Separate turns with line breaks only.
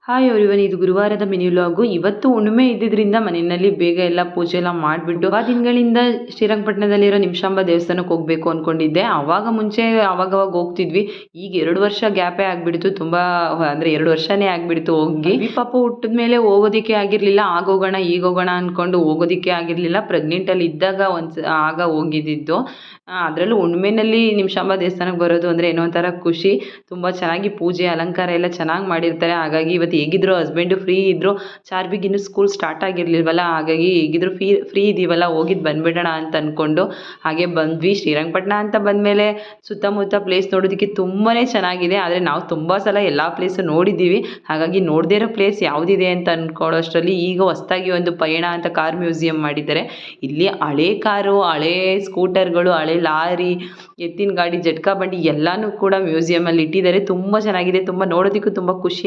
Hi everyone, ಇದು ಗುರುವಾರದ mini vlog. ಇವತ್ತು ಹುಣ್ಣಿಮೆ ಇದ್ದಿದ್ದರಿಂದ ಮನೆಯಲ್ಲಿ ಬೇಗ ಎಲ್ಲ ಪೂಜೆ ಎಲ್ಲ ಮಾಡಿಬಿಟ್ಟು ಆ ದಿನಗಳಿಂದ ಶ್ರೀರಂಗಪಟ್ಟಣದಲ್ಲಿರೋ ನಿಮಿಷಾಂಬ ದೇವಸ್ಥಾನಕ್ಕೆ ಹೋಗಬೇಕು ಅಂದ್ಕೊಂಡಿದ್ದೆ. ಆವಾಗ ಮುಂಚೆ ಅವಾಗವಾಗ ಹೋಗ್ತಿದ್ವಿ. ಈಗ 2 ವರ್ಷ ಗ್ಯಾಪೇ ಆಗಿಬಿಡ್ತು. ತುಂಬ ಅಂದರೆ 2 ವರ್ಷನೇ ಆಗಿಬಿಡ್ತು ಹೋಗಿ. ಪಾಪ ಹುಟ್ಟಿದ ಮೇಲೆ ಹೋಗೋದಕ್ಕೆ ಆಗಿರಲಿಲ್ಲ. ಆಗೋಗೋಣ ಈಗ ಹೋಗೋಣ ಅಂದ್ಕೊಂಡು ಹೋಗೋದಕ್ಕೆ ಆಗಿರಲಿಲ್ಲ. ಪ್ರೆಗ್ನೆಂಟಲ್ಲಿ ಇದ್ದಾಗ ಆಗ ಹೋಗಿದ್ದಿದ್ದು. ಅದರಲ್ಲೂ ಹುಣ್ಣಿಮೆನಲ್ಲಿ ನಿಮಿಷಾಂಬ ದೇವಸ್ಥಾನಕ್ಕೆ ಬರೋದು ಅಂದರೆ ಏನೋ ಒಂಥರ ಖುಷಿ. ತುಂಬ ಚೆನ್ನಾಗಿ ಪೂಜೆ ಅಲಂಕಾರ ಎಲ್ಲ ಚೆನ್ನಾಗಿ ಮಾಡಿರ್ತಾರೆ. ಹಾಗಾಗಿ ಇವತ್ತು ಹೇಗಿದ್ರು ಹಸ್ಬೆಂಡು ಫ್ರೀ ಇದ್ದರು. ಚಾರ್ವಿಗೆ ಇನ್ನೂ ಸ್ಕೂಲ್ ಸ್ಟಾರ್ಟ್ ಆಗಿರಲಿಲ್ವಲ್ಲ, ಹಾಗಾಗಿ ಹೇಗಿದ್ರು ಫ್ರೀ ಇದೀವಲ್ಲ, ಹೋಗಿದ್ದು ಬಂದುಬಿಡೋಣ ಅಂತ ಅಂದ್ಕೊಂಡು ಹಾಗೆ ಬಂದ್ವಿ. ಶ್ರೀರಂಗಪಟ್ಟಣ ಅಂತ ಬಂದಮೇಲೆ ಸುತ್ತಮುತ್ತ ಪ್ಲೇಸ್ ನೋಡೋದಕ್ಕೆ ತುಂಬಾ ಚೆನ್ನಾಗಿದೆ. ಆದರೆ ನಾವು ತುಂಬ ಸಲ ಎಲ್ಲ ಪ್ಲೇಸು ನೋಡಿದ್ದೀವಿ. ಹಾಗಾಗಿ ನೋಡದೇ ಇರೋ ಪ್ಲೇಸ್ ಯಾವುದಿದೆ ಅಂತ ಅಂದ್ಕೊಳ್ಳೋಷ್ಟರಲ್ಲಿ ಈಗ ಹೊಸ್ದಾಗಿ ಒಂದು ಪಯಣ ಅಂತ ಕಾರ್ ಮ್ಯೂಸಿಯಂ ಮಾಡಿದ್ದಾರೆ. ಇಲ್ಲಿ ಹಳೆ ಕಾರು, ಹಳೆ ಸ್ಕೂಟರ್ಗಳು, ಹಳೆ ಲಾರಿ, ಎತ್ತಿನ ಗಾಡಿ, ಜಟ್ಕಾ ಬಂಡಿ ಎಲ್ಲನೂ ಕೂಡ ಮ್ಯೂಸಿಯಮಲ್ಲಿ ಇಟ್ಟಿದ್ದಾರೆ. ತುಂಬ ಚೆನ್ನಾಗಿದೆ. ತುಂಬ ನೋಡೋದಕ್ಕೂ ತುಂಬ ಖುಷಿ